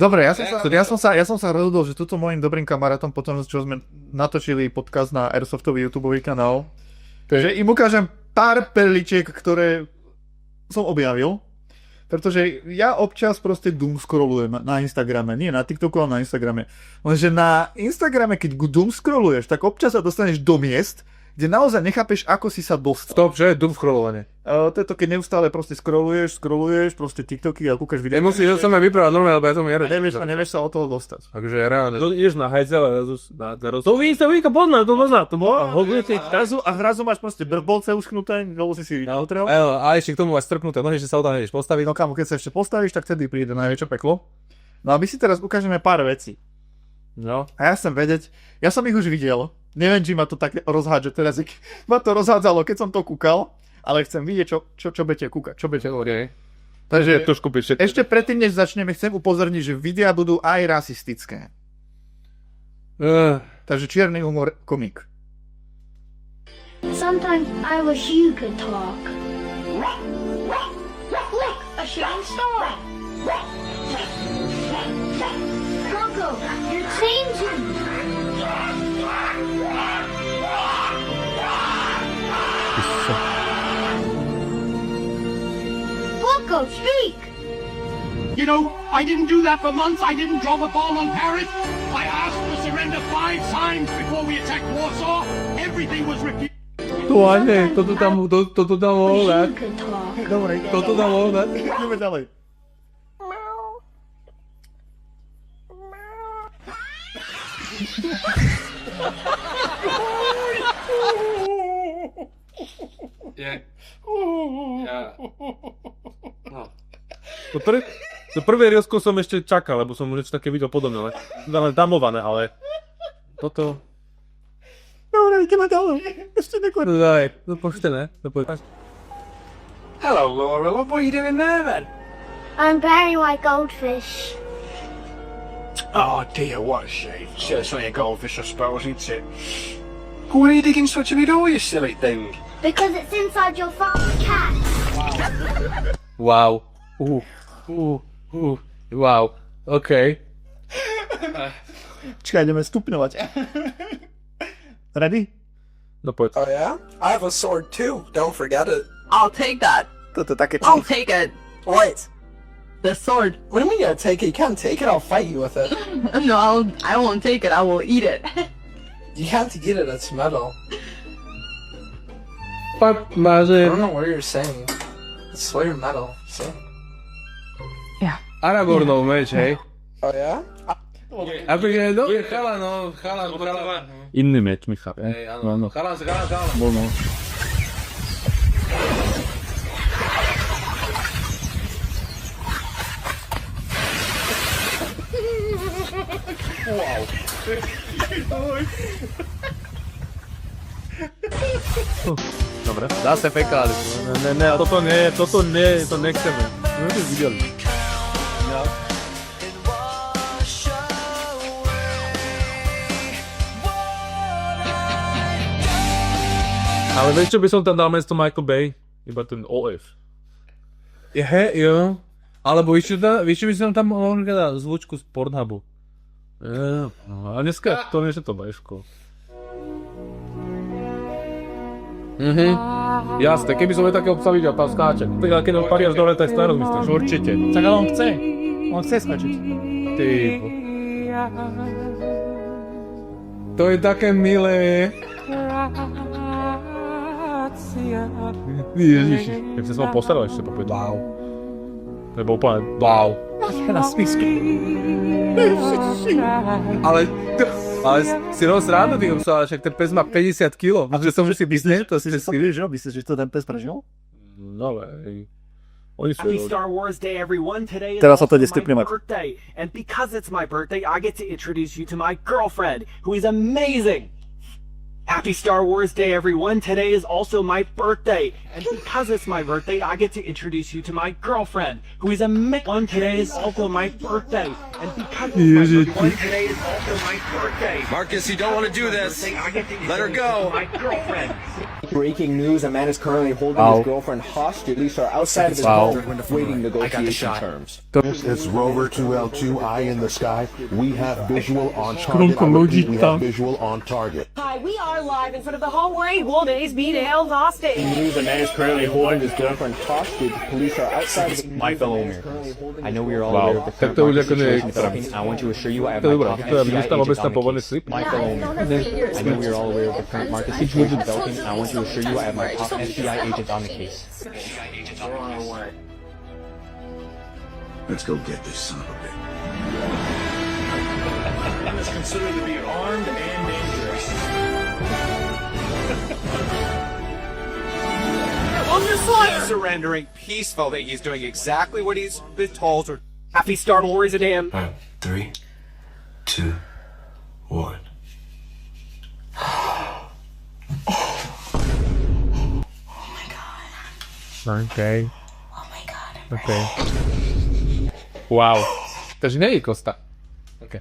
Dobre, ja som sa rozhodol, že túto môjim dobrým kamarátom, potom čo sme natočili podcast na Airsoftový YouTubeový kanál, takže im ukážem pár perličiek, ktoré som objavil, pretože ja občas proste doomscrollujem na Instagrame, nie na TikToku, ale na Instagrame. Lenže na Instagrame, keď doomscrolluješ, tak občas sa dostaneš do miest, kde naozaj nechápeš, ako si sa dostal. Stop, že je doomscrollovanie. To je to, keď neustále proste scrolluješ, proste TikToky a kúkaš videá. Nemusíš to samé vyprávať normálne, lebo ja to mierať. Nevieš sa od toho dostať. Takže reálne. Ideš na hajzel a to víka poznám, to bolo. A hogujete A zrazu máš proste brbolce uschnuté, lebo si naotrel. A ešte k tomu máš strknuté nohy, že sa tam nevieš postaviť. No kamo, keď sa ešte postavíš, tak vtedy príde najväčšie peklo. No a my si teraz ukážeme pár vecí. No. A ja chcem vedieť, ja som ich už videl. Neviem, či ma to tak rozhádže teraz. Ma to rozhádzalo, keď som to kúkal, ale chcem vidieť, čo budete kúkať, čo budete hovoriť. Takže ešte predtým, než začneme, chcem upozorniť, že videá budú aj rasistické. Takže čierny humor, komik. Sometimes I wish you could talk. Look, a shooting star. Coco, you're changing. Coco, speak. You know, I didn't do that for months. I didn't drop a bomb on Paris. I asked for surrender 5 times before we attacked Warsaw. Everything was refused. Toto tam mohol dať. You could talk. Dobre, Toto tam mohol dať. ideme ďalej. To prvé riozko som ešte čakal, lebo som už také videl podobné, ale damované, ale toto... Dobre, ideme ďalej. Ešte nekonec. Daj, to pošte, ne? Hello, Laura. What are you doing there, then? I'm burying my goldfish. Oh, dear, what a shame. Should have saw your goldfish, I suppose, isn't it? Why are you digging such a big hole, you silly thing? Because it's inside your father's cat. Wow. Wow. OK. Čakaj, ideme stupňovať. Ready? No poď. Oh yeah? I have a sword too, don't forget it. I'll take that. Toto také I'll take it. What? The sword. What do you mean you gotta take it? You can't take it, I'll fight you with it. No, I won't take it. I will eat it. You can't eat it, it's metal. Pak I máže. don't know what you're saying. It's swear metal, see? Aragornov meč, hej. Oh yeah? Akože, no, chalan. Iný meč, mi chápe. Hej, áno. Chalan. Bolo. Dobre. Zase fekáli. Ne, toto nechceme. My to videli. Ale vieš, čo by som tam dal mesto Michael Bay? Iba ten OF. Jo. Alebo vieš, čo by som tam mohol dať zvučku z Pornhubu. A dneska to nie je to Beško. Jasné, keby som aj také obsa videl, tam skáče. Tak keď ho pariaš dole, tak stále rozmyslíš. Určite. Tak ale on chce. On chce skáčiť. Ty. To je také milé. Ježiši. Jak sa s mnou postaral ešte povedať. Wow. To je bol úplne... Wow. Na spisku. Ale si roz ráno, ty obsa, však ten pes má 50 kg. A že som už si myslel, to si myslíš, že? Myslíš, že to ten pes prežil? No, ale... Oni sú... Happy Star Wars Day, everyone. Today is Teraz sa to also ide stupňovať. my birthday. And because it's my birthday, I get to introduce you to my girlfriend, who is amazing. Happy Star Wars Day, everyone. Today is also my birthday. And because it's my birthday, I get to introduce you to my girlfriend, who is amazing. Today is also my birthday. And because it's my birthday, today is also my birthday. Marcus, you don't want to do this. I get to Let her introduce you go. to my girlfriend. Breaking news, a man is currently holding his girlfriend hostage. Police are outside of his home waiting negotiation terms. It's Rover 2L2, Eye in the Sky. We have visual on target. I repeat, we have visual on target. Hi, we are live in front of the home where a woman is being held hostage. News, a man is currently holding his girlfriend hostage. Police are outside of his My fellow Americans, I know we are all aware of the Tak current to už market ako situation in the ne... Philippines. I want to assure you I have To je my dobré, top to je, aby FBI dostal vôbec agent ten on the povolený case. slip. My fellow Americans, I know we are all aware of the current market situation in the Philippines. I want to assure you I have my top FBI agent on the case. Let's go get this son of a bitch. Is considered to be armed and dangerous. He's surrendering peaceful. That he's doing exactly what he's been told. Or Happy Star Wars, damn. 3, 2, 1. Okay. Oh my god. Okay. Wow. Takže nie je Kosta. Okay.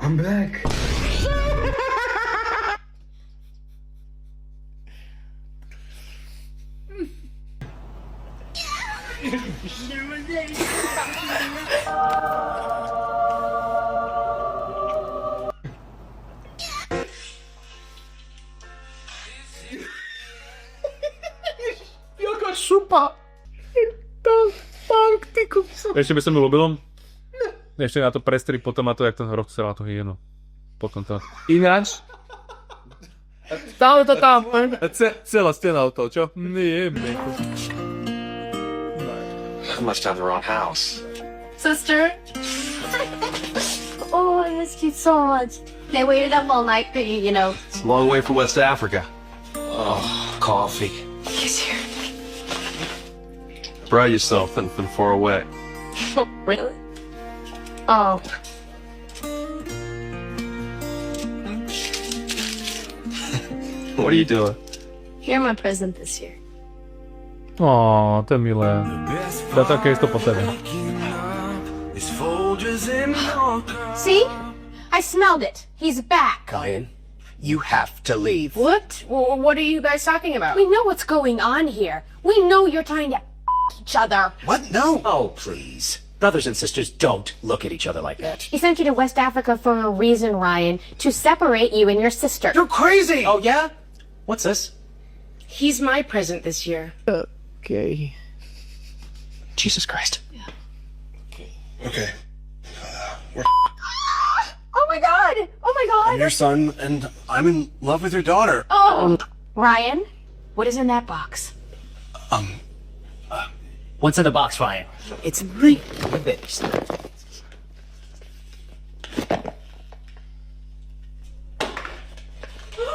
I'm back. Jaka šupa! Punk, ty kupiso. Ešte by som mi ľúbil. Ešte na to prestri, potom na to, jak ten rok chcel na to hyenu. Potom to... Ináč. Stále to tam. Celá stena od toho, čo? Nie, Must have the wrong house. Sister? Oh, I missed you so much. They waited up all night for you, you know. It's a long way from West Africa. Oh, coffee. He's here. Brought you something from far away. Really? Oh. What are you doing? You're my present this year. Ó, to je milé. Dá také isto po tebe. See? I smelled it. He's back. Ryan, you have to leave. What? What are you guys talking about? We know what's going on here. We know you're trying to each other. What? No. Oh, please. Brothers and sisters don't look at each other like that. He sent you to West Africa for a reason, Ryan. To separate you and your sister. You're crazy! Oh, yeah? What's this? He's my present this year. Okay. Jesus Christ. Okay. Oh my god! Oh my god! Your son, and I'm in love with your daughter. Oh! Ryan, what is in that box? What's in the box, Ryan? It's my bitch.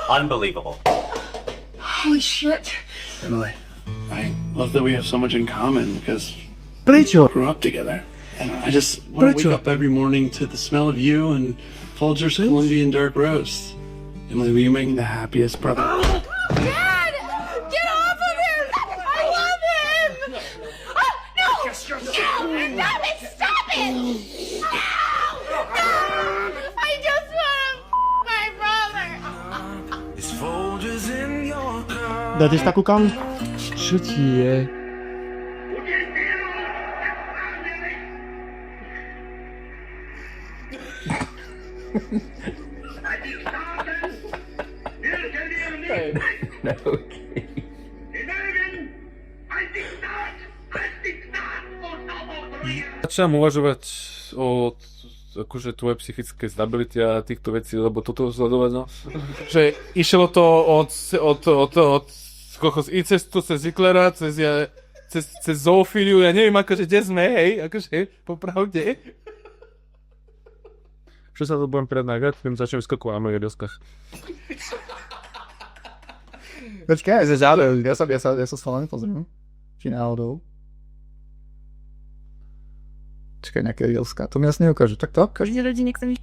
Unbelievable. Holy shit. Emily, I love that we have so much in common because Prečo? we grew up together. And I just want to wake up every morning to the smell of you and Folger's Colombian dark roast. Emily, will you make me the happiest brother? Dad! Get off of him! I love him! Oh, no! Stop it! Stop it! No! I just want to my brother! Dáte takú kávu? Čo ti je? Začínam uvažovať o akože tvoje psychické stability a týchto vecí, lebo toto sledovať, no. Že išlo to od i cestu cez Hitlera, cez zoofíliu, ja neviem, akože kde sme, hej, akože, popravde. Čo sa to budem prednágať? Viem, začnem vyskakovať na mojich deskách. Počkaj, ja sa stále nepozriem. Či náhodou. Čakaj, nejaké rielska. To mi jasne neukážu. Tak to? Každý rodí niekto mi...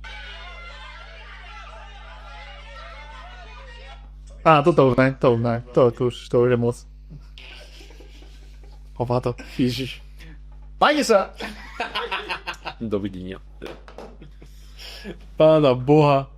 Á, toto už ne. To už je moc. Hovado. Ježiš. Majte sa! Dovidenia. Pána Boha.